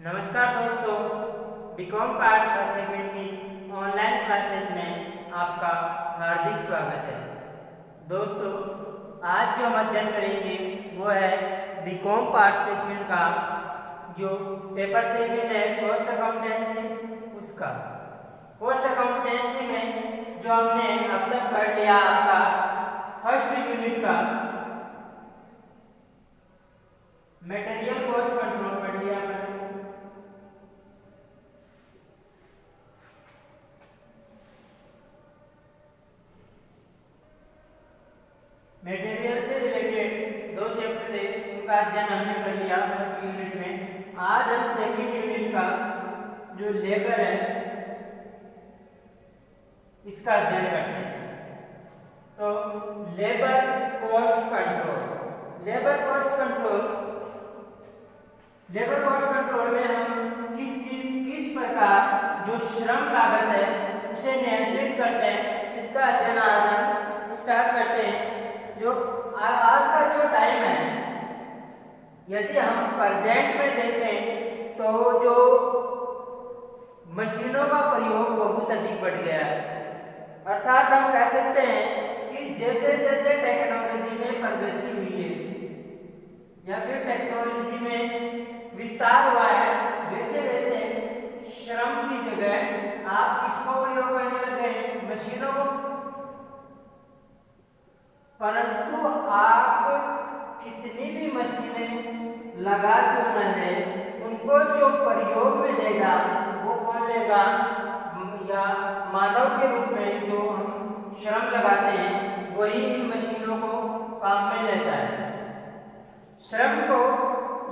नमस्कार दोस्तों, BCom part first second की ऑनलाइन क्लासेस में आपका हार्दिक स्वागत है। दोस्तों, आज जो हम अध्ययन करेंगे वो है बीकॉम पार्ट सेकंड का जो पेपर सेकंड है कॉस्ट अकाउंटेंसी, उसका कॉस्ट अकाउंटेंसी में जो हमने अब तक पढ़ लिया आपका फर्स्ट यूनिट का मटेरियल कॉस्ट कंट्रोल पढ़ लिया हमने। मटेरियल से रिलेटेड दो चैप्टर थे, उनका अध्ययन हमने कर लिया फर्स्ट यूनिट में। आज हम सेकंड यूनिट का जो लेबर है इसका अध्ययन करते हैं। तो labour cost control, labour cost control में हम किस प्रकार जो श्रम लागत है उसे नियंत्रित करते हैं, इसका अध्ययन आज हम स्टार्ट करते हैं। जो आज का जो टाइम है, यदि हम प्रेजेंट में देखें तो जो मशीनों का प्रयोग बहुत अधिक बढ़ गया है। अर्थात हम कह सकते हैं कि जैसे जैसे टेक्नोलॉजी में प्रगति हुई है या फिर टेक्नोलॉजी में विस्तार हुआ है, वैसे वैसे श्रम की जगह आप किसको प्रयोग करने लगे हैं? मशीनों को। परंतु आप कितनी भी मशीनें लगा क्यों न दें, उनको जो प्रयोग में लेगा वो कौन लेगा? या मानव के रूप में जो हम श्रम लगाते हैं वही इन मशीनों को काम में लेता है। श्रम को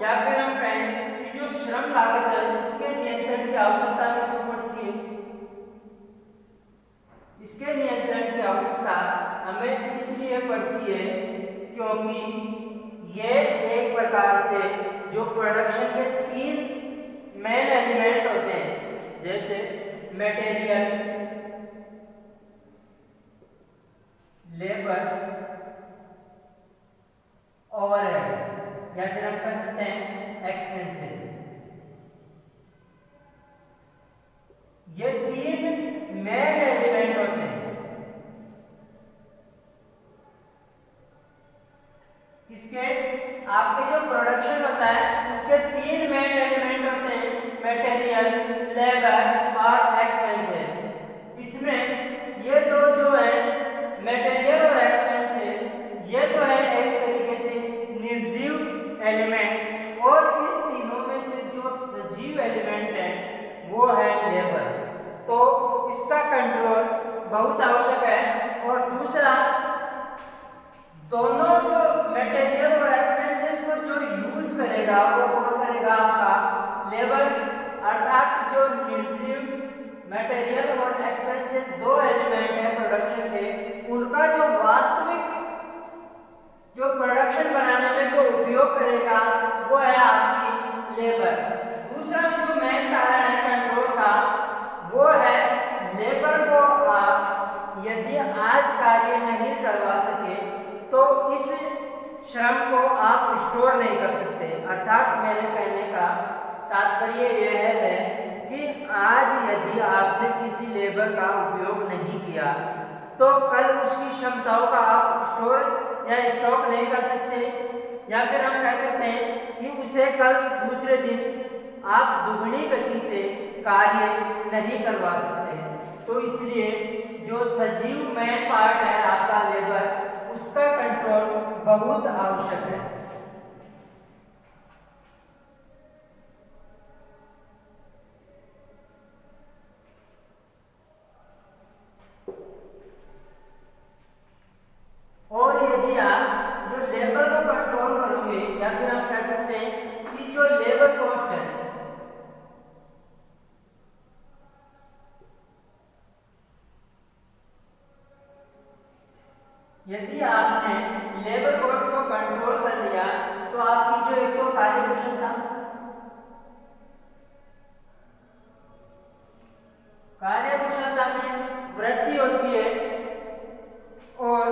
या फिर हम कहें कि जो श्रम लागत है इसके नियंत्रण की आवश्यकता क्यों पड़ती है? इसके नियंत्रण की आवश्यकता हमें इसलिए पड़ती है क्योंकि ये एक प्रकार से जो प्रोडक्शन के तीन मेन एलिमेंट होते हैं, जैसे मटेरियल, लेबर, ओवरहेड या फिर हम कह सकते हैं एक्सपेंसेस। ये तीन मेन एलिमेंट होते हैं। इसके आपके जो प्रोडक्शन होता है उसके तीन मेन एलिमेंट होते हैं, मटेरियल, लेबर और एक्सपेंसेस। इसमें ये दो जो है मटेरियल और एक्सपेंसेस, ये तो है एक तरीके से निर्जीव एलिमेंट, और इन तीनों में से जो सजीव एलिमेंट है वो है लेबर। तो इसका कंट्रोल बहुत आवश्यक है। और दूसरा, दोनों जो मटेरियल और एक्सपेंसेस को जो यूज करेगा वो कौन करेगा? आपका लेबर। अर्थात जो निर्जीव मटेरियल और एक्सपेंसेस दो एलिमेंट है प्रोडक्शन के, उनका जो वास्तविक जो प्रोडक्शन बनाने में जो उपयोग करेगा वो है आपकी लेबर। दूसरा जो मेन कारण है कंट्रोल का वो है लेबर को आप यदि आज कार्य नहीं करवा सके तो इस श्रम को आप स्टोर नहीं कर सकते। अर्थात मेरे कहने का तात्पर्य यह है कि आज यदि आपने किसी लेबर का उपयोग नहीं किया तो कल उसकी क्षमताओं का आप स्टोर या स्टॉक नहीं कर सकते, या फिर हम कह सकते हैं कि उसे कल दूसरे दिन आप दुगनी गति से कार्य नहीं करवा सकते। तो इसलिए जो सजीव मेन पार्ट है आपका लेबर, उसका कंट्रोल बहुत आवश्यक है। और यदि आप जो लेबर को कंट्रोल करोगे, या फिर हम कह सकते हैं कि जो लेबर कॉस्ट है, यदि आपने लेबर कॉस्ट को कंट्रोल कर लिया तो आपकी जो एक तो कार्यकुशलता में वृद्धि होती है, और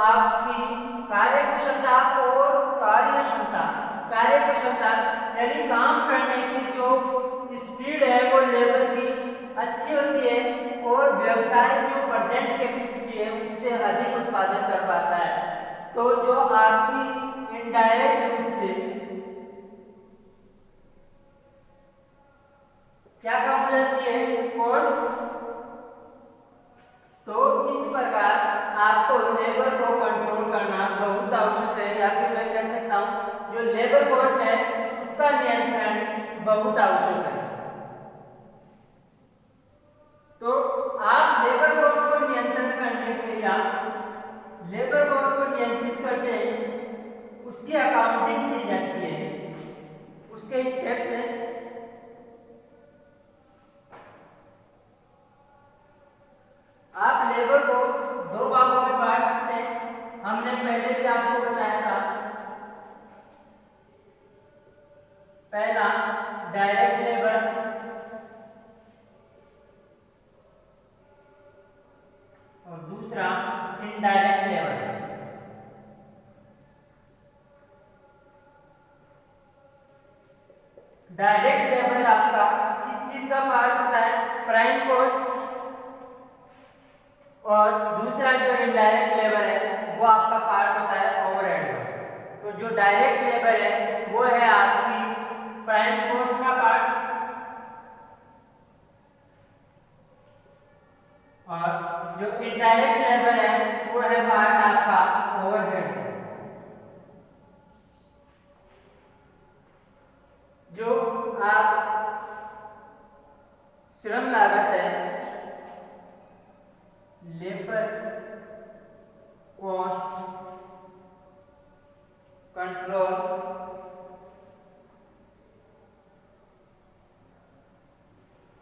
आपकी कार्यकुशलता और कार्य क्षमता कार्यकुशलता यानी काम करने की जो स्पीड है वो लेबर की अच्छी होती है और व्यवसाय जो प्रेजेंट कैपेसिटी है उससे अधिक उत्पादन कर पाता है। तो जो आपकी इनडायरेक्ट रूप से क्या काम हो जाती है कॉस्ट। तो इस प्रकार आपको लेबर को कंट्रोल करना बहुत आवश्यक है, या फिर मैं कह सकता हूँ जो लेबर कॉस्ट है उसका नियंत्रण बहुत आवश्यक है। तो आप लेबर कॉस्ट को नियंत्रण करने के लिए लेबर कॉस्ट को नियंत्रित करते हैं, उसकी अकाउंटिंग की जाती है। उसके स्टेप्स हैं, आप लेबर को दो भागों में बांट सकते हैं। हमने पहले भी आपको बताया था, पहला डायरेक्ट लेबर और दूसरा इनडायरेक्ट लेबर। डायरेक्ट लेबर आपका किस चीज का पार्ट होता है, प्राइम कॉस्ट, और दूसरा जो इनडायरेक्ट लेबर है वो आपका पार्ट होता है ओवरहेड का। तो जो डायरेक्ट लेबर है वो है आपकी प्राइम कॉस्ट का पार्ट, और जो इनडायरेक्ट लेबर है वो है पार्ट आपका ओवरहेड। जो आप श्रम लागत है, लेबर कॉस्ट कंट्रोल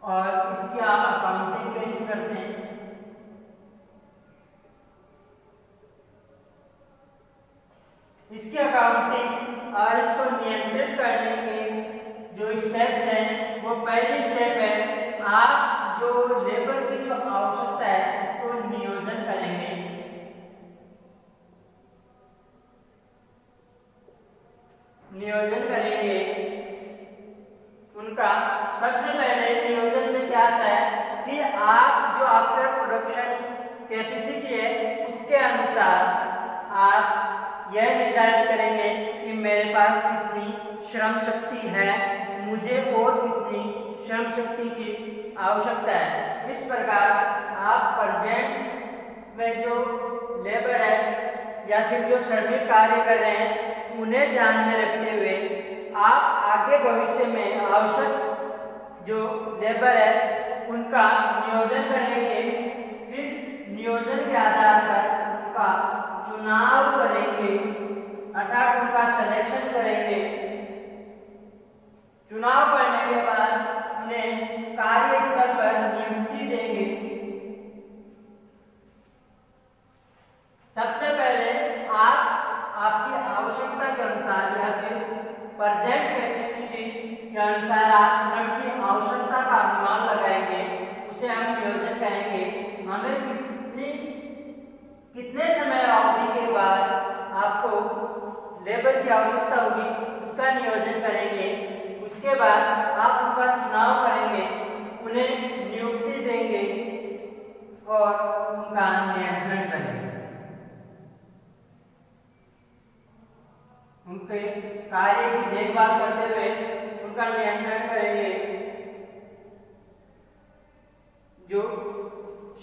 और इसकी आप अकाउंटिंग कैसे करते हैं, इसकी अकाउंटिंग और इसको नियंत्रित करने के जो स्टेप्स हैं वो पहली स्टेप है, आप जो लेबर की जो आवश्यकता है उसको नियोजन करेंगे। नियोजन करेंगे उनका। सबसे पहले नियोजन में क्या आता है कि आप जो आपका प्रोडक्शन कैपेसिटी है उसके अनुसार आप यह निर्धारित करेंगे कि मेरे पास कितनी श्रम शक्ति है, मुझे और कितनी श्रम शक्ति की आवश्यकता है। इस प्रकार आप प्रेजेंट में जो लेबर है या फिर जो श्रमिक कार्य कर रहे हैं उन्हें ध्यान में रखते हुए आप आगे भविष्य में आवश्यक जो लेबर है उनका नियोजन करेंगे। फिर नियोजन के आधार पर उनका चुनाव करेंगे, अर्थात उनका सिलेक्शन करेंगे। चुनाव करने के बाद उन्हें कार्यस्थल पर नियुक्ति देंगे। सबसे पहले आप आपकी आवश्यकता के अनुसार या फिर प्रेजेंट कैपेसिटी के अनुसार आप श्रम की आवश्यकता का अनुमान लगाएंगे, उसे हम नियोजन कहेंगे। हमें कितने समय अवधि के बाद आपको लेबर की आवश्यकता होगी उसका नियोजन करेंगे। उसके बाद आप उनका चुनाव करेंगे, उन्हें नियुक्ति देंगे और उनका नियंत्रण करेंगे। उनके कार्य की देखभाल करते हुए उनका नियंत्रण करेंगे। जो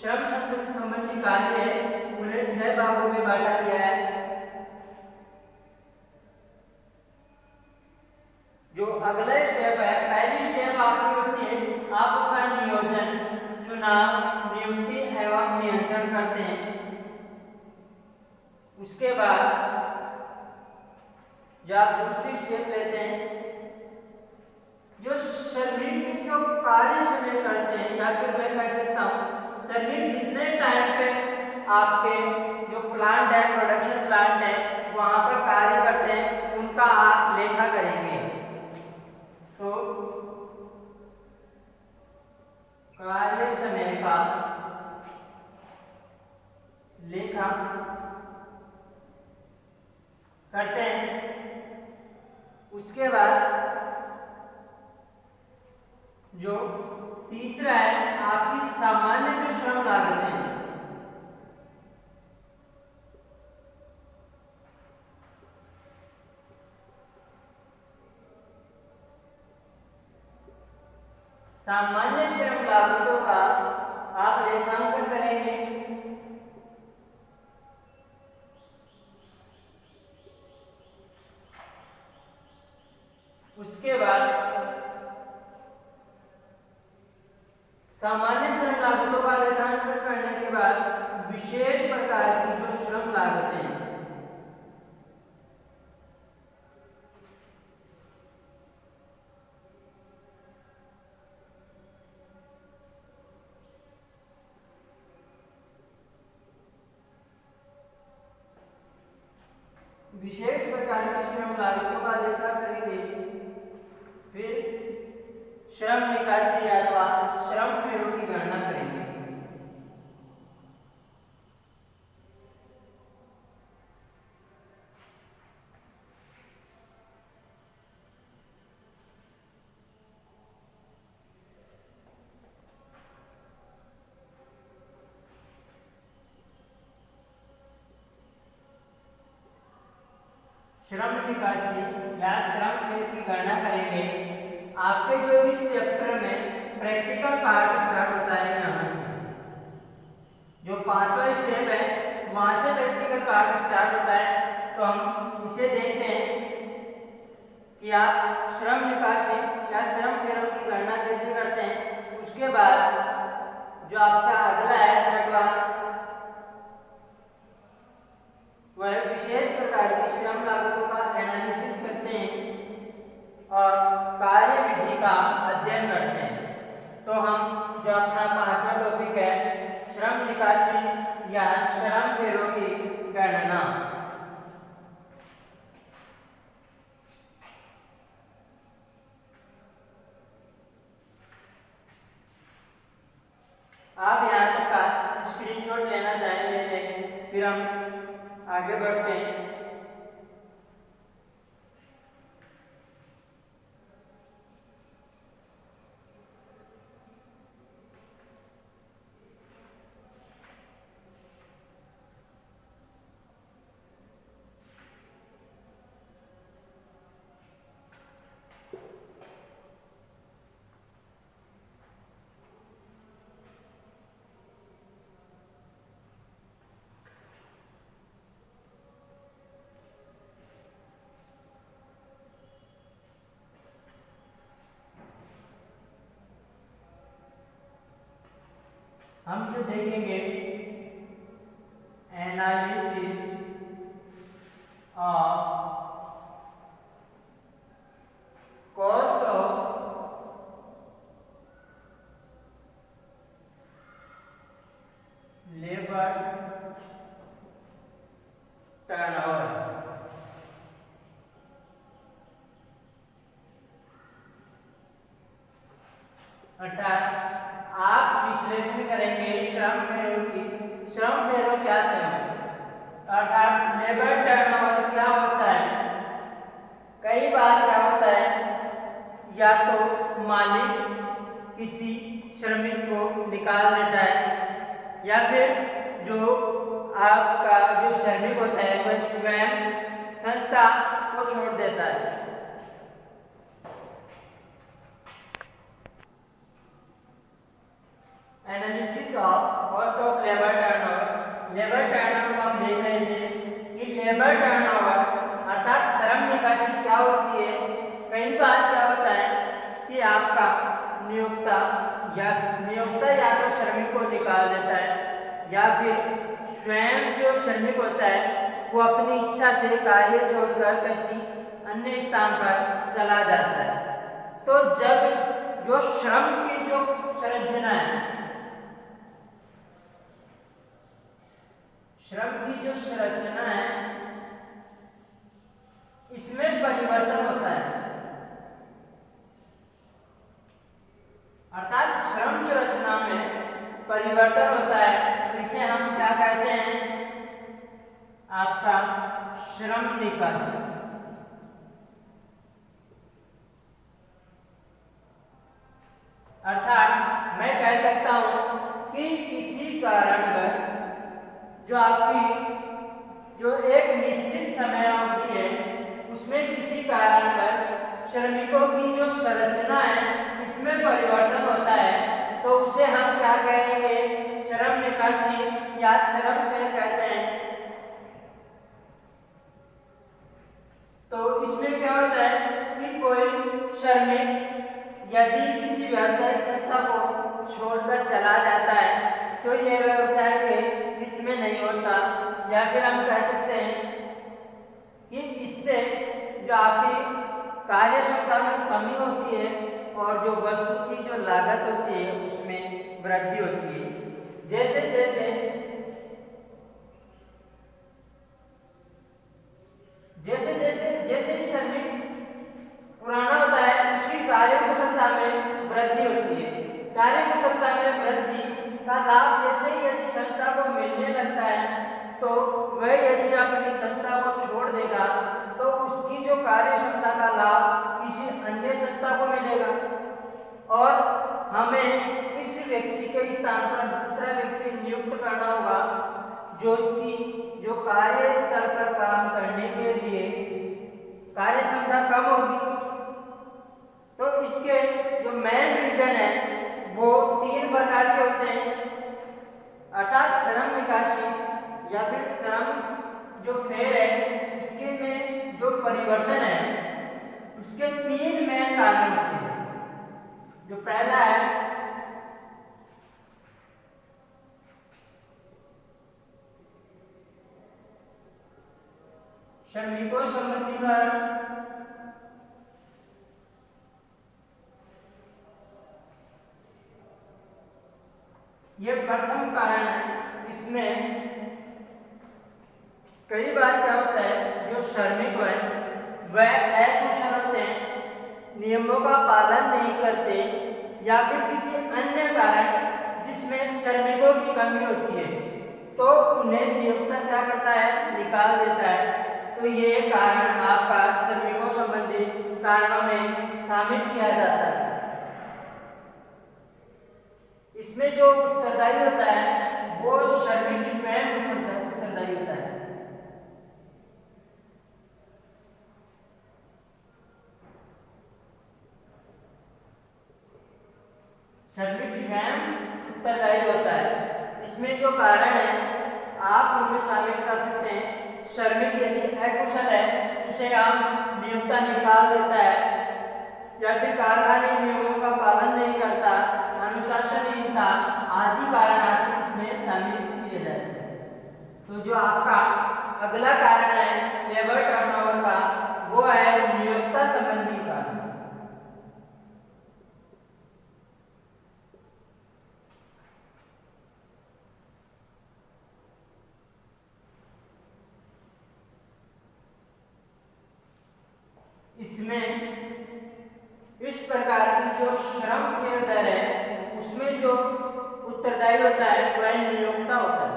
श्रम संबंधी कार्य है उन्हें 6 भागों में बांटा गया है। जो अगला स्टेप है, पहली स्टेप आपकी होती है आप उनका नियोजन, चुनाव, नियुक्ति एवं नियंत्रण करते हैं। उसके बाद जो आप दूसरी स्टेप लेते हैं, जो श्रमिक जो कार्य समय करते हैं या फिर मैं कह सकता हूँ श्रमिक जितने टाइम पे आपके जो प्लांट है, प्रोडक्शन प्लांट है, वहां पर कार्य करते हैं उनका आप लेखा करेंगे। तो कार्य समय का लेखा करते हैं। उसके बाद जो तीसरा है आपकी सामान्य जो श्रम लागतें हैं, सामान्य श्रम लागतों का आप लेखांकन करेंगे। उसके बाद सामान्य श्रम लागतों का लेखांकन करने के बाद विशेष प्रकार की जो श्रम लागतें हैं, विशेष प्रकार की श्रम लागतों का लेखा करेंगे। फिर श्रम निकासी अथवा श्रम फेरों की गणना करेंगे। श्रम निकासी या श्रम फेर की गणना करेंगे। आपके जो इस चैप्टर में प्रैक्टिकल पार्ट स्टार्ट होता है यहाँ से, जो 5वां स्टेप है वहां से प्रैक्टिकल पार्ट स्टार्ट होता है। तो हम इसे देखते हैं कि आप श्रम निकासी या श्रम फेरों की गणना कैसे करते हैं। उसके बाद जो आपका अगला है 6वां, वह विशेष प्रकार की श्रम लागतों का एनालिसिस करते हैं और कार्य विधि का अध्ययन करते हैं। तो हम जो अपना 5वां टॉपिक है श्रम निकासी या श्रम फेरों की गणना, आप यहाँ तक का स्क्रीनशॉट लेना चाहेंगे, फिर हम आगे बढ़ते हैं। हम जो देखेंगे analysis of cost of labour turnover. अर्थात आप विश्लेषण करेंगे श्रम फेरों की। श्रम फेरों क्या है, अर्थात लेबर टर्नओवर क्या होता है। कई बार क्या होता है, या तो मालिक किसी श्रमिक को निकाल देता है, या फिर जो आपका जो श्रमिक होता है वह स्वयं संस्था को छोड़ देता है। Analysis of cost of labour turnover. Labour turnover हम देख रहे थे कि लेबर टर्नओवर अर्थात श्रम निकासी क्या होती है। कई बार क्या होता है कि आपका नियोक्ता या तो श्रमिक को निकाल देता है, या फिर स्वयं जो श्रमिक होता है वो अपनी इच्छा से कार्य छोड़कर किसी अन्य स्थान पर चला जाता है। तो जब जो श्रम की जो संरचना है, श्रम की जो संरचना है इसमें परिवर्तन होता है, अर्थात श्रम संरचना में परिवर्तन होता है। तो इसे हम क्या कहते हैं, आपका श्रम निकासी। किसी कारणवश जो आपकी जो एक निश्चित समय अवधि है उसमें किसी कारणवश श्रमिकों की जो संरचना है इसमें परिवर्तन होता है तो उसे हम क्या कहेंगे, श्रम निकासी या श्रम व्यय कहते हैं। तो इसमें क्या होता है कि कोई श्रमिक यदि किसी व्यावसायिक संस्था को छोड़कर चला जाता है तो यह व्यवसाय के हित में नहीं होता, या फिर हम कह सकते हैं कि इससे जो आपकी कार्य क्षमता में कमी होती है और जो वस्तु की जो लागत होती है उसमें वृद्धि होती है। जैसे जैसे जैसे जैसे जैसे ही श्रमिक पुराना होता है उसकी कार्य कुशलता में वृद्धि होती है। कार्य कुशलता में वृद्धि का लाभ जैसे ही यदि संस्था को मिलने लगता है तो वह यदि अपनी संस्था को छोड़ देगा तो उसकी जो कार्य क्षमता का लाभ किसी अन्य संस्था को मिलेगा और हमें इस व्यक्ति के स्थान पर दूसरा व्यक्ति नियुक्त करना होगा जो इसकी जो कार्य स्थल पर काम करने के लिए कार्य क्षमता कम होगी। तो इसके जो मेन रीजन है वो 3 प्रकार के होते हैं, अर्थात श्रम निकासी या फिर श्रम जो फेर है उसके में जो परिवर्तन है उसके 3 मेन कारण होते हैं। जो पहला है श्रमिकों संबंधी कारण, ये प्रथम कारण है। इसमें कई बार क्या होता है जो श्रमिक है वह अकुशल होते हैं, नियमों का पालन नहीं करते या फिर किसी अन्य कारण जिसमें श्रमिकों की कमी होती है तो उन्हें नियोक्ता क्या करता है, निकाल देता है। तो ये कारण आपका श्रमिकों संबंधी कारणों में शामिल किया जाता है। इसमें जो उत्तरदायी होता है वो श्रमिक स्वयं उत्तरदायी होता है। श्रमिक स्वयं उत्तरदायी होता है। इसमें जो कारण है आप उनमें शामिल कर सकते हैं। श्रमिक यदि अकुशल है उसे हम नियोक्ता निकाल देता है या फिर कारखाने नियमों का पालन नहीं करता, अनुशासनहीनता आदि कारण आदि इसमें शामिल किए जाते हैं। तो जो आपका अगला कारण है लेबर टर्नओवर का वो है नियोक्ता संबंधी कारण। इसमें इस प्रकार की जो श्रम फेर दर है उसमें जो उत्तरदायी होता है वह नियोक्ता होता है।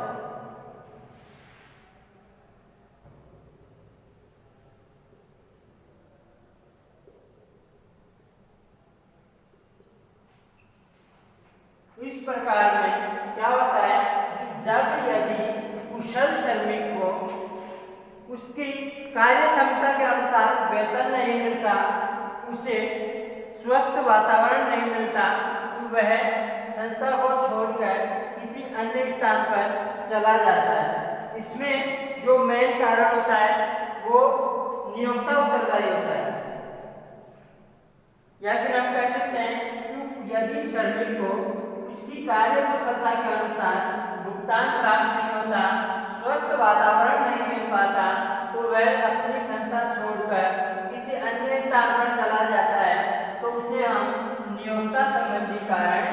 इस प्रकार में क्या होता है कि जब यदि कुशल श्रमिक को उसकी कार्य क्षमता के अनुसार वेतन नहीं मिलता, उसे स्वस्थ वातावरण नहीं मिलता तो वह संस्था को छोड़कर किसी अन्य स्थान पर चला जाता है। इसमें जो मेन कारण होता है वो नियोक्ता उत्तरदायी होता है। या फिर हम कह सकते हैं कि यदि श्रमिक को उसकी कार्य कुशलता के अनुसार भुगतान प्राप्त नहीं होता, स्वस्थ वातावरण नहीं मिल पाता तो वह अपनी संस्था छोड़कर किसी अन्य स्थान पर चला जाता है तो उसे हम नियोक्ता संबंधी कारण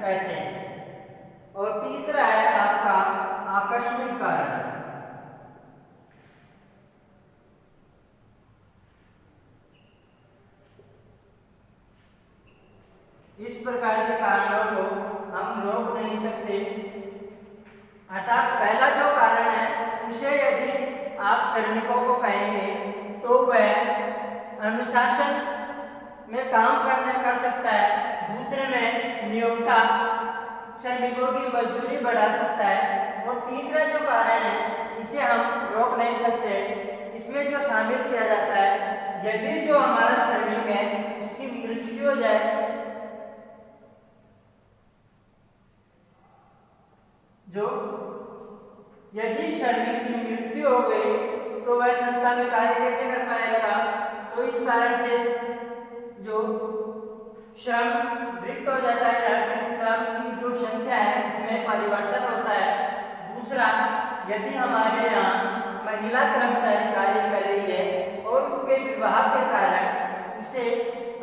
कहते हैं। और तीसरा है आपका आकस्मिक कारण। इस प्रकार के कारणों को हम रोक नहीं सकते, अर्थात पहला जो कारण है उसे यदि आप श्रमिकों को कहेंगे तो वह अनुशासन में काम कर सकता है। दूसरे में नियोक्ता श्रमिकों की मजदूरी बढ़ा सकता है। और तीसरा जो कारण है इसे हम रोक नहीं सकते, इसमें जो शामिल किया जाता है यदि जो हमारा श्रमिक है उसकी मृत्यु हो जाए, जो यदि श्रमिक की मृत्यु हो गई तो वह संस्था में कार्य कैसे कर पाएगा। तो इस कारण से जो श्रम रिक्त हो जाता है या फिर श्रम की जो संख्या है उसमें परिवर्तन होता है। दूसरा, यदि हमारे यहाँ महिला कर्मचारी कार्य कर रही है और उसके विवाह के कारण उसे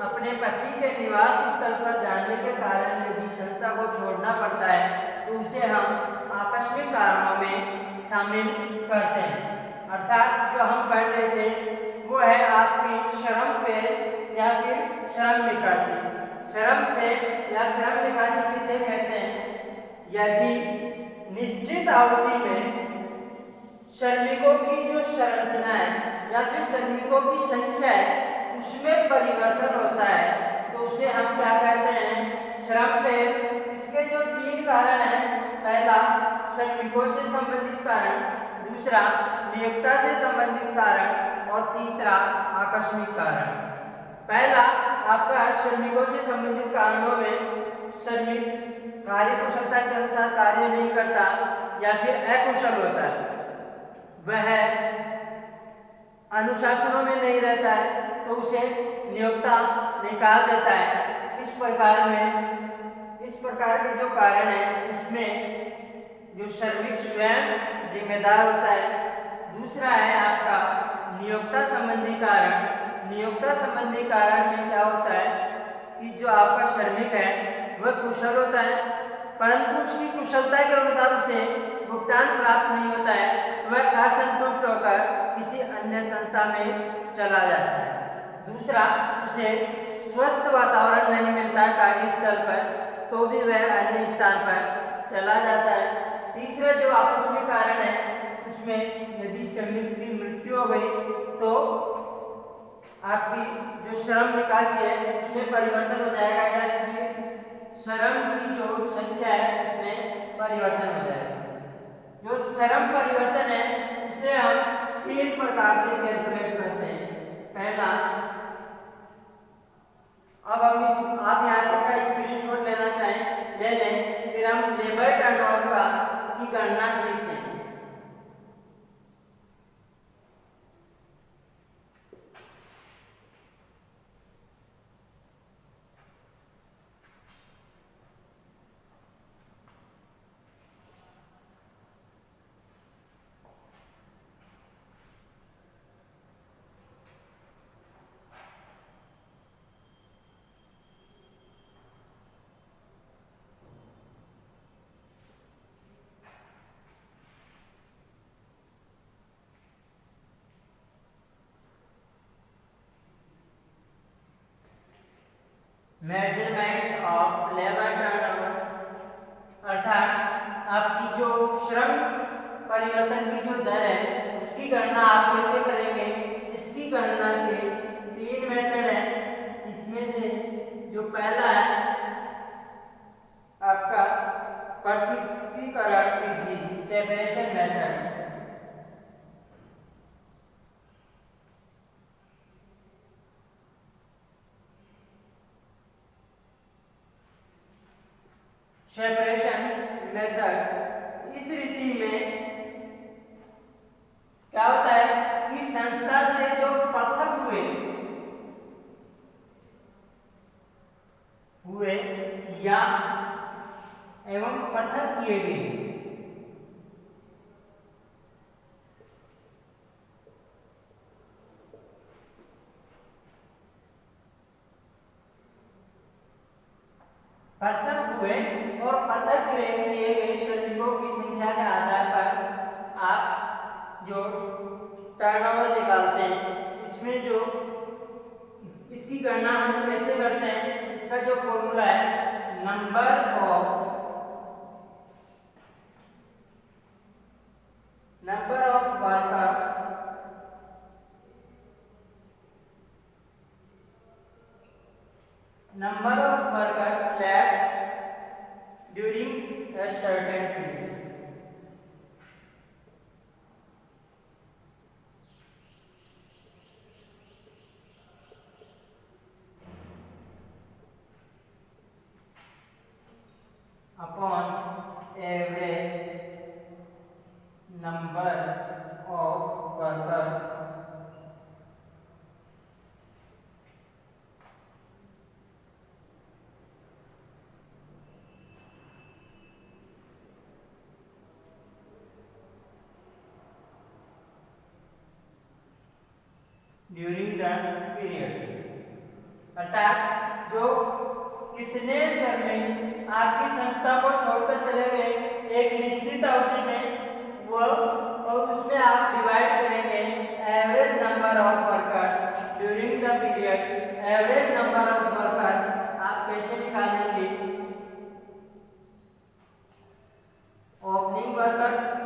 अपने पति के निवास स्थल पर जाने के कारण यदि संस्था को छोड़ना पड़ता है तो उसे हम आकस्मिक कारणों में शामिल करते हैं। अर्थात जो हम पढ़ रहे थे वो है आपकी श्रम फेर या फिर श्रम निकासी। श्रम फेर या श्रम निकासी किसे कहते हैं? यदि निश्चित अवधि में श्रमिकों की जो संरचना है या फिर श्रमिकों की संख्या है उसमें परिवर्तन होता है तो उसे हम क्या कहते हैं? श्रम फेर। इसके जो 3 कारण हैं, पहला श्रमिकों से संबंधित कारण, दूसरा नियोक्ता से संबंधित कारण और तीसरा आकस्मिक कारण। पहला आपका श्रमिकों से संबंधित कारणों में श्रमिक कार्य कुशलता के अनुसार कार्य नहीं करता या फिर अकुशल होता है, वह अनुशासनों में नहीं रहता है तो उसे नियोक्ता निकाल देता है। इस प्रकार के जो कारण है उसमें जो श्रमिक स्वयं जिम्मेदार होता है। दूसरा है आपका नियोक्ता संबंधी कारण। नियोक्ता संबंधी कारण में क्या होता है कि जो आपका श्रमिक है वह कुशल होता है परंतु उसकी कुशलता के अनुसार उसे भुगतान प्राप्त नहीं होता है, वह असंतुष्ट होकर किसी अन्य संस्था में चला जाता है। दूसरा, उसे स्वस्थ वातावरण नहीं मिलता है कार्यस्थल पर तो भी वह अन्य स्थान पर चला जाता है। तीसरा जो आकस्मिक कारण है उसमें यदि श्रमिक की मृत्यु हो गई तो आपकी जो श्रम निकासी है उसमें परिवर्तन हो जाएगा या श्रम की जो संख्या है उसमें परिवर्तन हो जाएगा। जो श्रम परिवर्तन है उसे हम 3 प्रकार से कैलकुलेट करते हैं। पहला, अब हम आप यहाँ तक का स्क्रीनशॉट लेना चाहें ले लें, फिर हम लेबर टर्नओवर की गणना सीखते हैं। मेजरमेंट ऑफ लेबर टर्नओवर, अर्थात आपकी जो श्रम परिवर्तन की जो दर है उसकी गणना आप कैसे करेंगे। इसकी गणना के 3 मेथड हैं। इसमें से जो पहला है आपका पृथक्करण विधि, सेपरेशन मेथड। सेपरेशन मेथड, इस रीति में क्या होता है कि संस्था से जो पृथक हुए या एवं पृथक किए गए और पृथक किए गए श्रमिकों की संख्या के आधार पर आप जो टर्नओवर निकालते हैं। इसमें जो इसकी गणना हम कैसे करते हैं, इसका जो फॉर्मूला है number of workers left during at certain fields. Upon average number of workers during the period, अर्थात जो कितने श्रमिक आपकी संस्था को छोड़कर चले गए एक निश्चित अवधि में, वो और उसमें आप डिवाइड करेंगे average number of worker during the period. Average number of worker आप कैसे निकालेंगे? Opening workers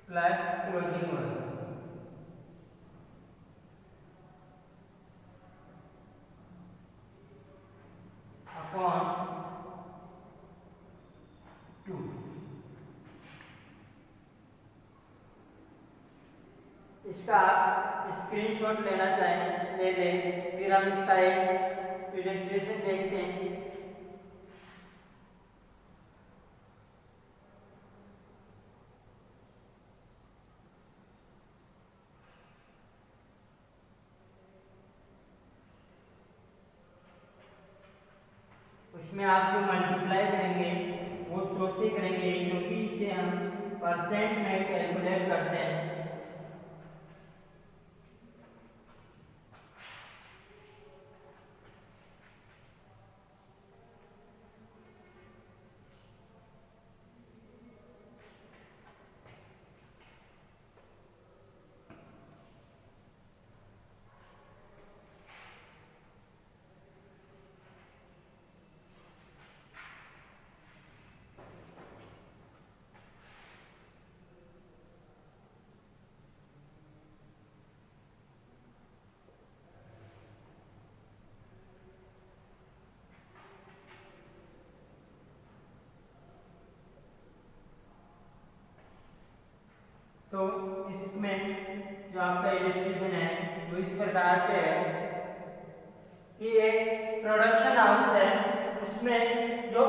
plus closing worker upon 2। इसका आप स्क्रीनशॉट लेना चाहें ले लें, फिर हम इसका एक इलस्ट्रेशन देखते हैं। उसमें आप जो मल्टीप्लाई करेंगे वो 100 से करेंगे, क्योंकि इसे हम परसेंट में कैलकुलेट करते हैं। तो इसमें जो आपका इलस्ट्रेशन है वो इस प्रकार से है कि एक प्रोडक्शन हाउस है, उसमें जो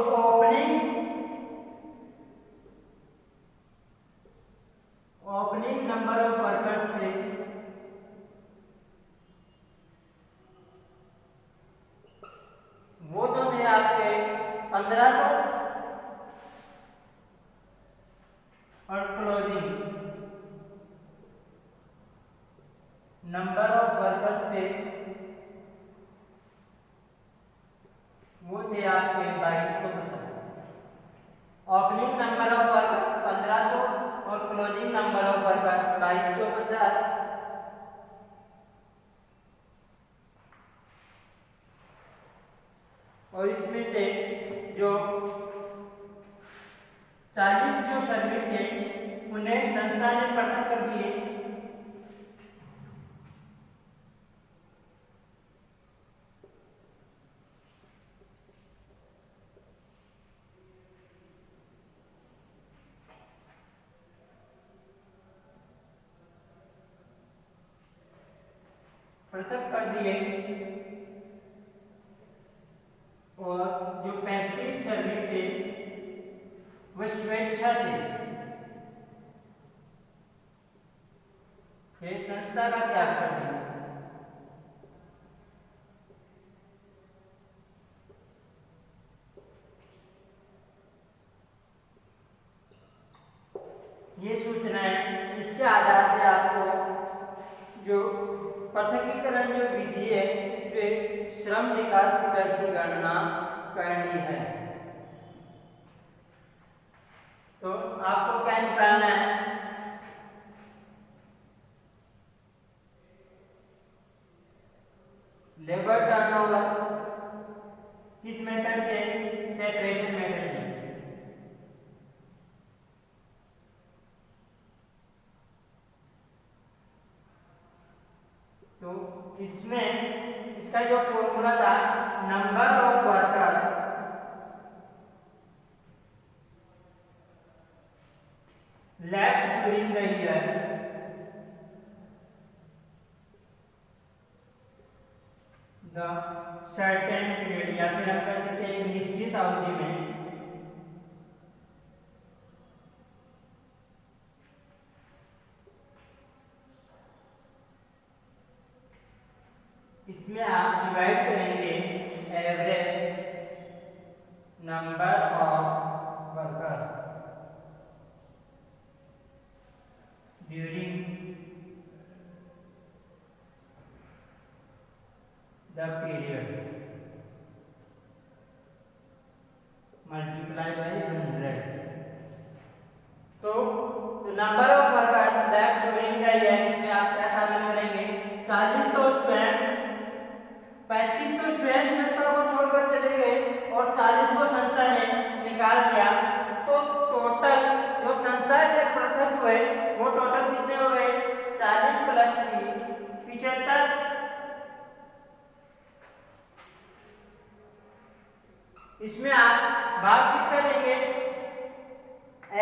ओपनिंग नंबर ऑफ वर्कर्स थे वो तो थे आपके 1500 और क्लोजिंग नंबर ऑफ वर्कर्स थे वो थे आपके 2250। ओपनिंग नंबर ऑफ वर्कर्स 1500 और क्लोजिंग नंबर ऑफ वर्कर्स 2250। और इसमें से जो 40 जो श्रमिक थे उन्हें संस्था ने पृथक कर दिए। पृथक कर दिए और जो 35 श्रमिक थे वह स्वेच्छा से संस्था का त्याग कर दिया। ये सूचना है, इसके आधार से आपको जो पृथकीकरण जो विधि है उससे श्रम विकास की दर की गणना करनी है। तो आपको क्या निकालना है? लेबर टर्नओवर किस मेथड से? सेपरेशन मेथड से। तो इसमें इसका जो फॉर्मूला था, number of workers left during the year the certain period, या फिर हम कह सकते हैं एक निश्चित अवधि में, इसमें आप डिवाइड करेंगे average number of workers during the period multiply by 100। तो number of workers left during the year, इसमें आप क्या शामिल करेंगे, 40 तो स्वयं, 35 तो स्वयं संस्था को छोड़कर चले गए और 40 को संस्था ने निकाल दिया। तो टोटल जो संस्था से पृथक हुए वो टोटल कितने हो गए, 40 प्लस 30 75। इसमें आप भाग किसका लेंगे,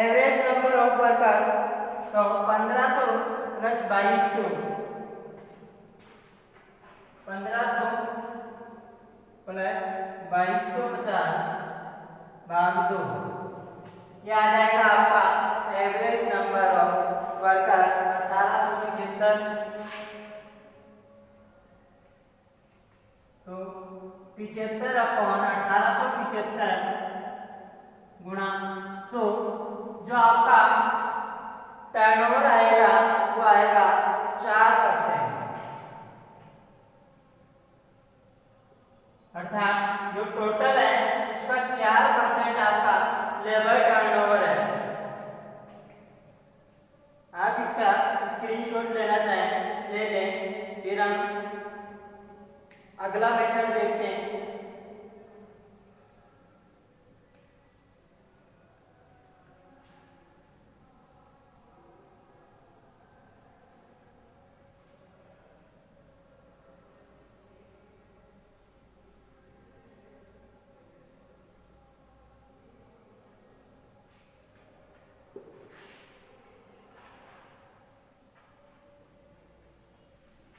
एवरेज नंबर ऑफ वर्कर्स, तो 1500 प्लस 2200, 1500 प्लस 2250 भाग 2, ये आ जाएगा आपका एवरेज नंबर ऑफ वर्कर्स 1875। तो 75/1875 गुणा 100, जो आपका टर्नओवर आएगा वो आएगा 4%, अर्थात जो टोटल है उसका 4% आपका लेबर टर्नओवर है। आप इसका स्क्रीनशॉट लेना चाहें ले लें, फिर हम अगला मेथड देखते हैं।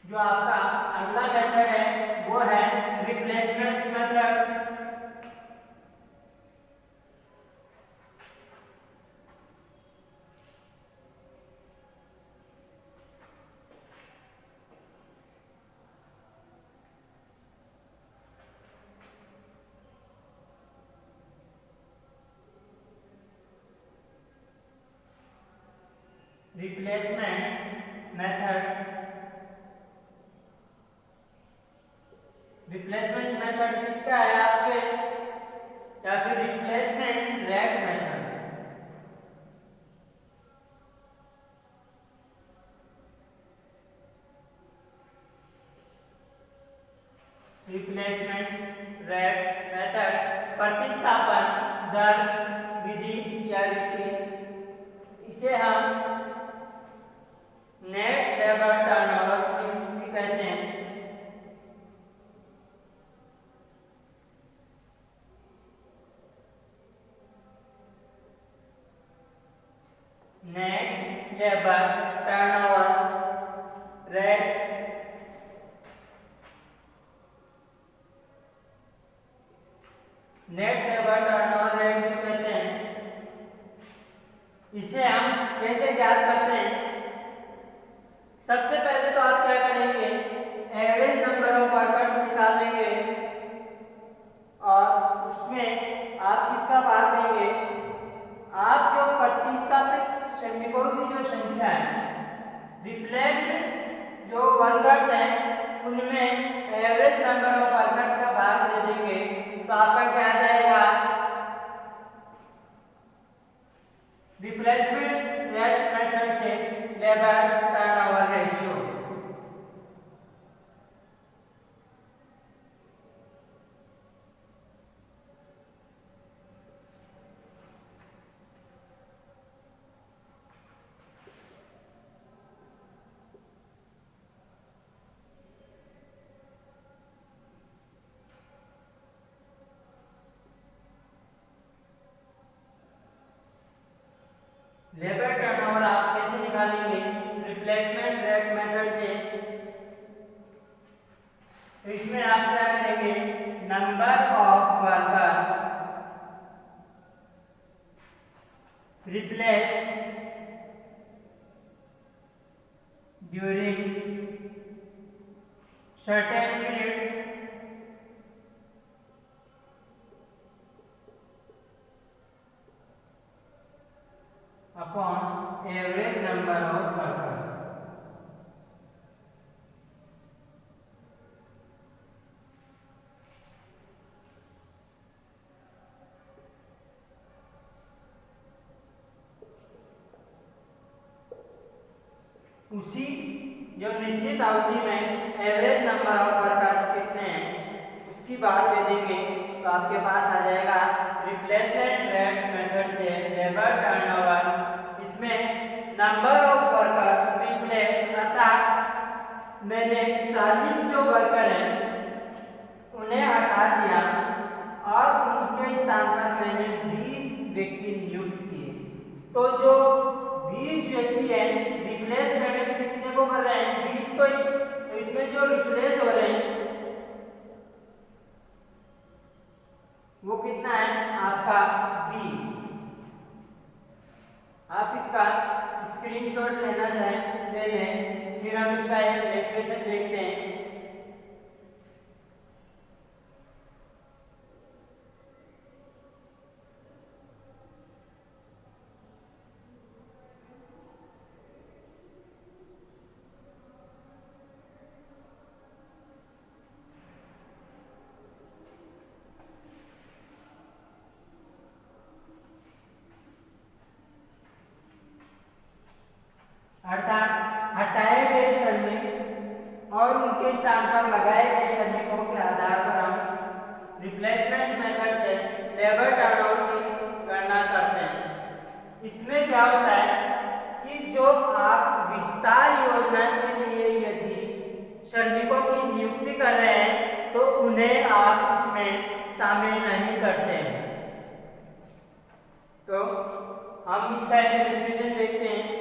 जो आपका अगला मेथड है वो है replacement method. Replacement method, replacement method किसका है आपके, या फिर replacement rate method. Replacement rate method प्रतिस्थापन दर विधि या रीति, इसे हम नेट लेबर टर्नओवर भी कहते हैं। Net labour turnover rate, net labour turnover rate भी कहते हैं। इसे हम कैसे ज्ञात करते हैं, सबसे पहले तो आप क्या करेंगे, एवरेज नंबर ऑफ वर्कर्स निकाल लेंगे और उसमें आप किसका भाग देंगे, आप जो प्रतिस्थापित श्रमिकों की जो संख्या है, रिप्लेस जो वर्कर्स हैं उनमें एवरेज नंबर ऑफ वर्कर्स का भाग दे देंगे, तो आपका क्या आ जाएगा, रिप्लेसमेंट रेट मेथड से labour turnover ratio. replace during certain period upon average number of workers. उसी जो निश्चित अवधि में एवरेज नंबर ऑफ वर्कर्स कितने हैं उसकी बात दे देंगे तो आपके पास आ जाएगा रिप्लेसमेंट रेट मेथड से लेबर टर्नओवर। इसमें नंबर ऑफ वर्कर्स रिप्लेस अर्थात मैंने 40 जो वर्कर हैं उन्हें हटा दिया और उनके स्थान पर मैंने 20 व्यक्ति नियुक्त किए। तो जो 20 व्यक्ति हैं रिप्लेसमेंट कितने को कर रहे हैं 20 को ही, तो इसमें जो रिप्लेस हो रहे हैं वो कितना है आपका 20। आप इसका स्क्रीनशॉट लेना चाहें ले लें, फिर हम इसका एक इलस्ट्रेशन देखते हैं। अर्थात हटाए गए श्रमिक और उनके स्थान पर लगाए गए श्रमिकों के आधार पर हम रिप्लेसमेंट मेथड से लेबर टर्नओवर की गणना करते हैं। इसमें क्या होता है कि जो आप विस्तार योजना के लिए यदि श्रमिकों की नियुक्ति कर रहे हैं तो उन्हें आप इसमें शामिल नहीं करते हैं। तो हम इसका एक इलस्ट्रेशन देखते हैं।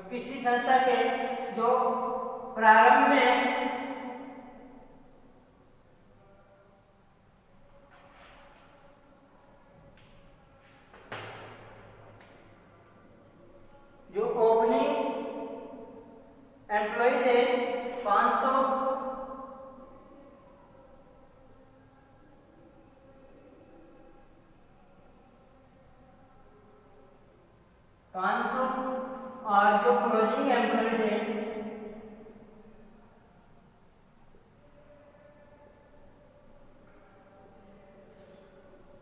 किसी संस्था के जो प्रारंभ में जो ओपनिंग एम्प्लॉय थे 500 और जो क्लोजिंग एम्प्लॉय थे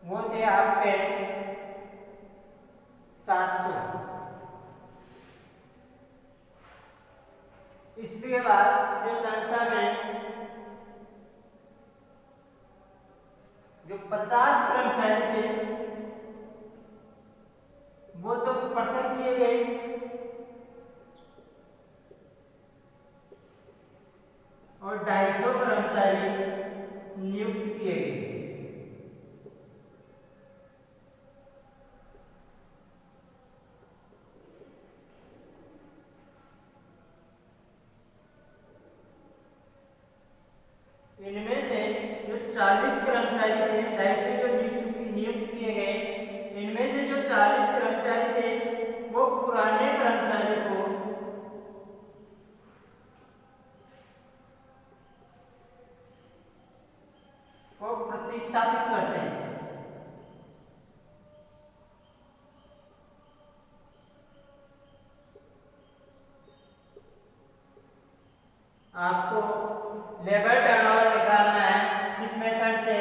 वो थे आपके 700। इसके बाद जो संस्था में जो 50 कर्मचारी थे वो तो पृथक किए गए और 250 कर्मचारी नियुक्त किए गए। इनमें से जो 40 कर्मचारी थे 250 जो नियुक्त किए गए, इनमें से जो 40 कर्मचारी थे वो पुराने कर्मचारी को प्रतिस्थापित करते हैं। आपको लेबर टर्नओवर निकालना है किस मेथड से?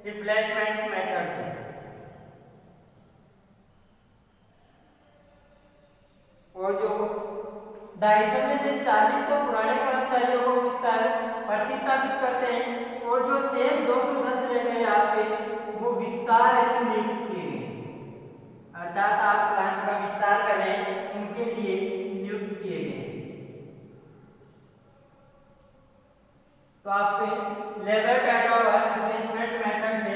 रिप्लेसमेंट मेथड से। और जो 250 में से 40 तो पुराने कर्मचारियों को प्रतिस्थापित करते हैं और जो शेष 210 रह गए आपके वो विस्तार हेतु नियुक्त किए गए, अर्थात आप प्लांट का विस्तार करें उनके लिए नियुक्त किए गए। तो आपके लेबर टर्नओवर रिप्लेसमेंट मेथड से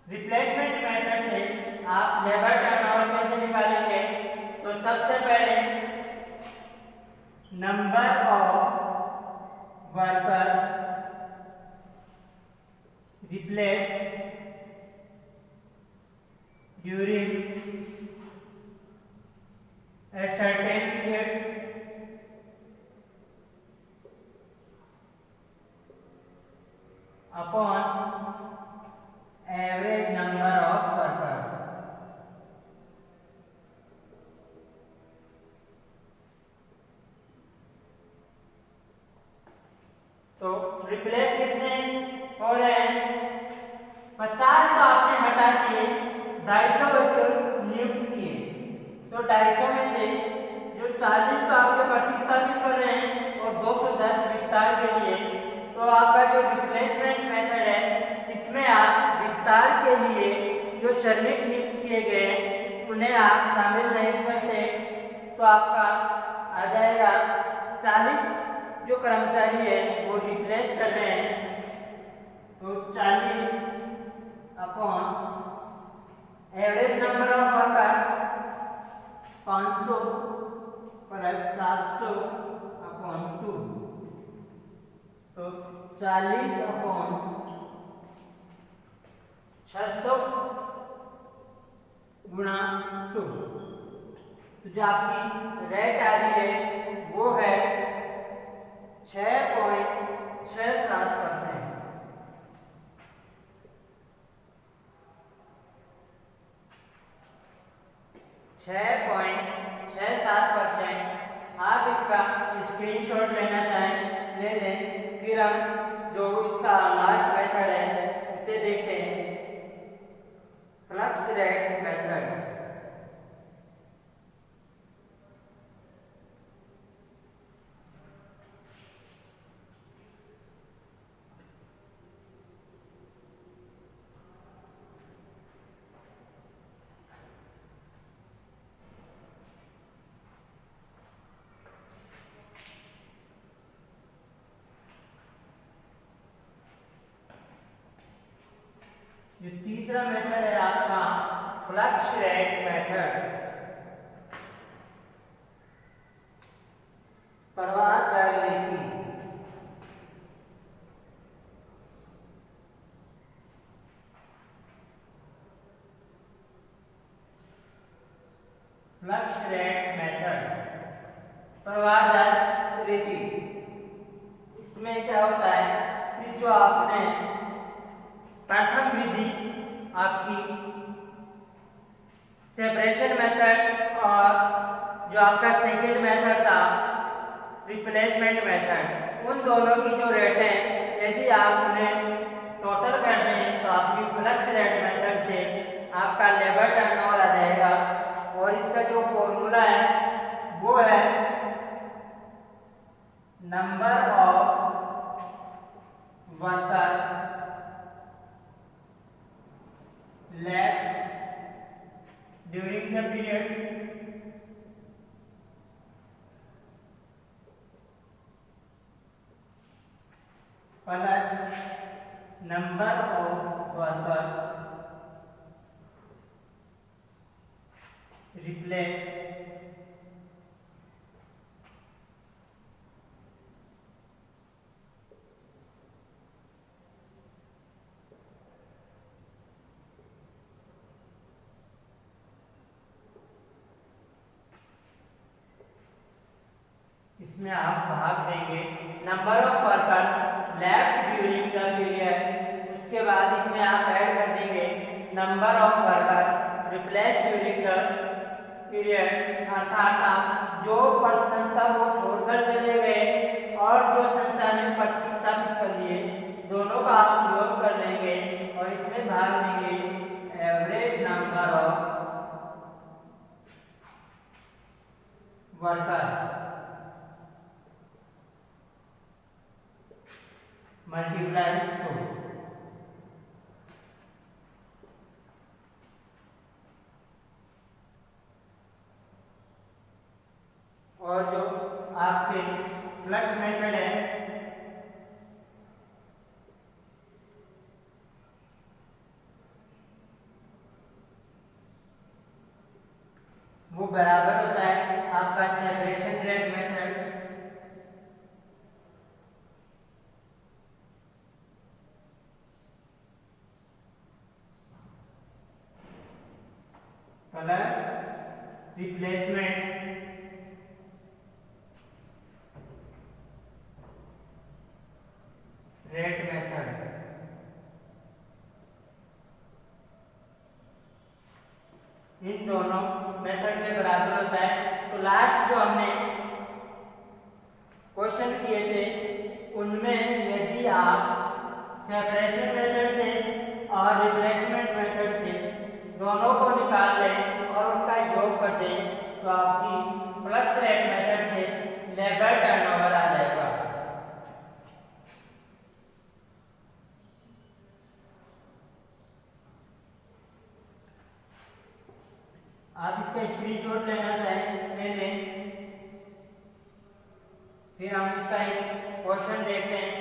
रिप्लेसमेंट मेथड से आप लेबर टर्नओवर कैसे निकालेंगे? तो सबसे पहले number of worker replace during a certain period upon average number of workers। तो रिप्लेस कितने हो रहे हैं? 50 तो आपने हटा दिए, 250 वर्कर नियुक्त किए, तो 250 में से जो 40 तो आपके प्रतिस्थापित कर रहे हैं और 210 विस्तार के लिए। तो आपका जो रिप्लेसमेंट मेथड है इसमें आप विस्तार के लिए जो श्रमिक नियुक्त किए गए उन्हें आप शामिल नहीं करते, तो आपका आ जाएगा 40 जो कर्मचारी है वो रिप्लेस कर रहे हैं, तो 40 upon average number of worker 500 plus 700 upon 2, तो 40 अपॉन 600 गुणा 100, तो जो आपकी रेट आ रही है वो है 6.67%। आप इसका स्क्रीनशॉट लेना चाहें ले लें, फिर हम जो इसका लास्ट मेथड है उसे देखते हैं, फ्लक्स रेट मेथड। जो तीसरा मेथड है आपका फ्लक्स रेट मेथड, प्रवाह दर नीति। फ्लक्स रेट मेथड प्रवाह दर रीति, इसमें क्या होता है कि जो आपने प्रथम विधि आपकी सेपरेशन मेथड और जो आपका सेकंड मेथड था रिप्लेसमेंट मेथड, उन दोनों की जो रेट है यदि आप उन्हें टोटल कर दें तो आपकी फ्लक्स रेट मेथड से आपका लेबर टर्नओवर आ जाएगा, और इसका जो फॉर्मूला है वो है number of worker left during the period plus number of worker replace इसमें आप भाग देंगे number of workers left during the period, उसके बाद इसमें आप ऐड कर देंगे number of worker replace during the period, अर्थात आप जो संस्था को छोड़कर चले गए और जो संस्था ने प्रतिस्थापित कर लिए दोनों का आप योग कर लेंगे और इसमें भाग देंगे average number of worker multiply 100। और जो आपके फ्लक्स मेथड है वो बराबर होता है आपका separation rate method plus replacement rate method. इन दोनों मेथड के बराबर होता है। तो लास्ट जो हमने क्वेश्चन किए थे उनमें यदि आप सेपरेशन मेथड से और रिप्लेसमेंट मेथड से दोनों को निकाल लें और उनका योग कर दें तो आपकी फ्लक्स रेट मेथड से लेबर टर्नओवर आ जाएगा। आप इसका स्क्रीनशॉट लेना चाहें ले लें, फिर हम इसका एक क्वेश्चन देखते हैं।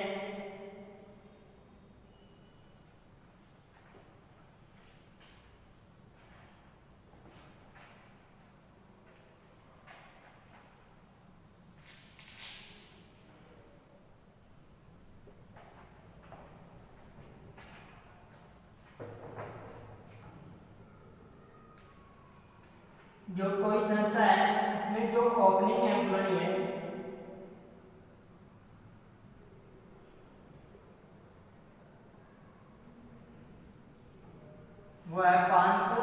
जो कोई संस्था है उसमें जो ओपनिंग एम्प्लॉई है वो है 500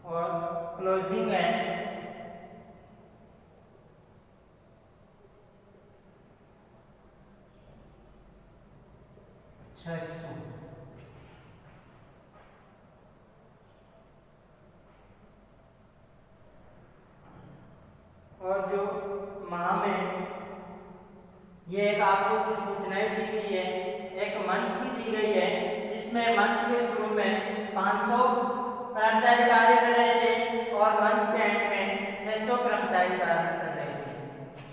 और क्लोजिंग है 600। और जो माह में ये एक आपको जो सूचनाएं दी गई है एक मंथ की दी गई है जिसमें मंथ के शुरू में 500 कर्मचारी कार्य कर रहे थे और मंथ के एंड में 600 कर्मचारी कार्य कर रहे थे।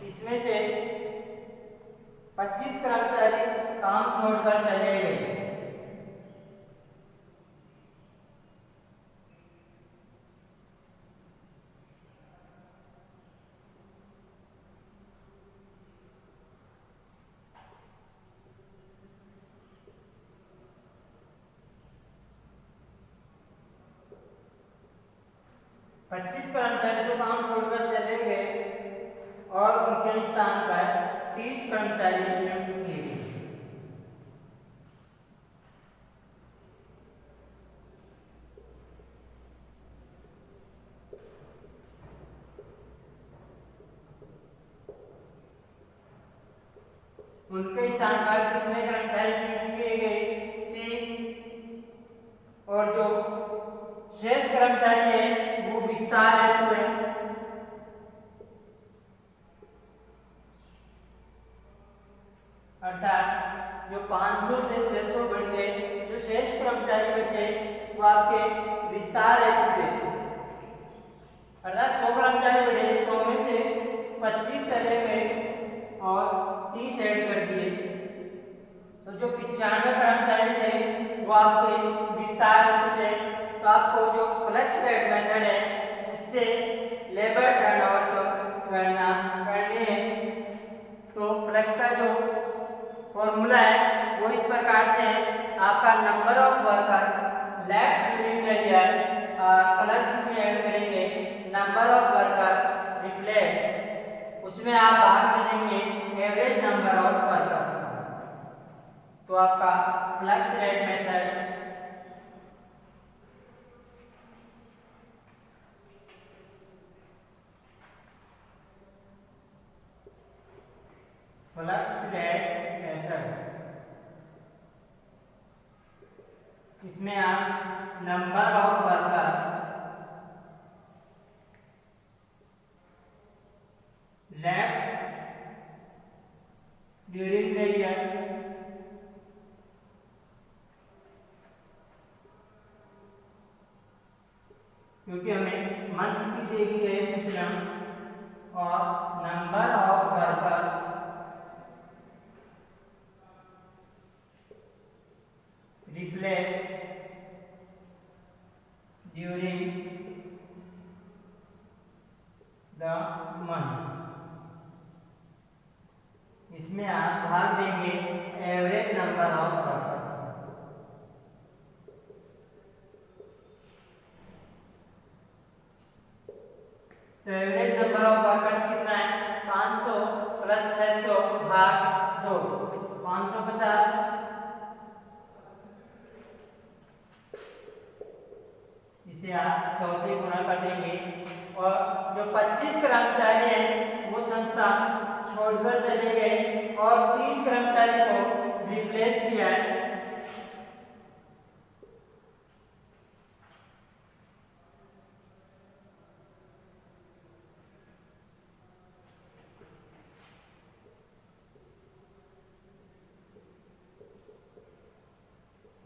इसमें से 25 कर्मचारी काम छोड़कर चले गए। पच्चीस कर्मचारी तो काम छोड़कर चले गए और उनके स्थान पर 30 कर्मचारी नियुक्त किए गए। उनके स्थान पर कितने कर्मचारी नियुक्त किए गए? 30। और जो शेष कर्मचारी है वो विस्तार हेतु है। अर्थात जो 500 से 600 बढ़ गए, जो शेष कर्मचारी बचे वो आपके विस्तार हेतु थे। अर्थात 100 कर्मचारी बढ़े, 100 में से 25 चले गए और 30 ऐड कर दिए, तो जो 95 कर्मचारी थे वो आपके विस्तार हेतु थे। तो आपको जो फ्लक्स रेट मेथड है उससे लेबर टर्नओवर की गणना करनी है। तो फ्लक्स का जो फॉर्मूला है वो इस प्रकार से है, आपका number of worker left during the year plus इसमें ऐड करेंगे नंबर ऑफ वर्कर रिप्लेस, उसमें आप भाग दे देंगे एवरेज नंबर ऑफ वर्कर। तो आपका flux rate method flux rate method, इसमें आप number of worker left during the year क्योंकि हमें मंथ्स की दी गई है सूचना, और number of worker replace during तो एवरेज नंबर ऑफ वर्कर्स कितना है 500 प्लस 600 भाग 2 550। इसे आप 100 से गुणा कर देंगे और जो 25 कर्मचारी हैं वो संस्था छोड़कर चले गए और 30 कर्मचारी को रिप्लेस किया है।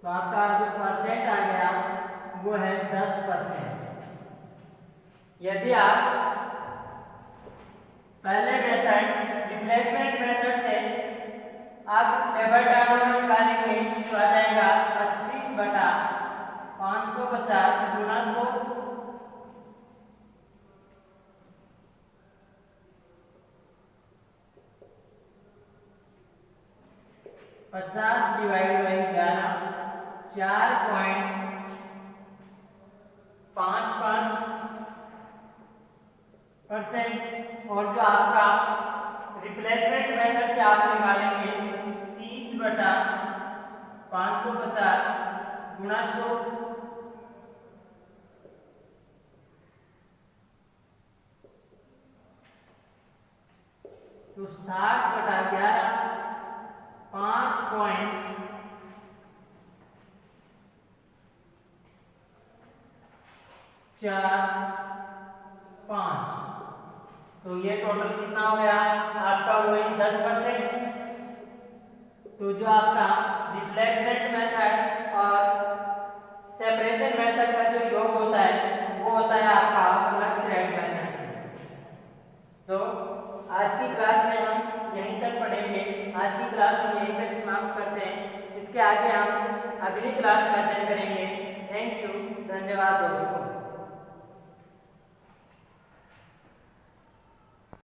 तो आपका जो परसेंट आ गया वो है 10%। यदि आप पहले मेथड रिप्लेसमेंट मेथड से आप लेबर टर्नओवर निकालेंगे तो आ जाएगा 25/550 गुना 100। पचास डिवाइड बाई 11 4.55%। और जो आपका रिप्लेसमेंट मेथड से आप निकालेंगे 30/550 गुना 100। तो 60/11 5.45। तो ये टोटल कितना हो गया आपका वही 10%। तो जो आपका रिप्लेसमेंट मेथड और सेपरेशन मेथड का जो योग होता है वो होता है आपका लक्ष्य रेट मेथड से। तो आज की क्लास में हम यहीं तक पढ़ेंगे। आज की क्लास हम यहीं तक समाप्त करते हैं। इसके आगे हम अगली क्लास में अध्ययन करेंगे। थैंक यू, धन्यवाद दोस्तों।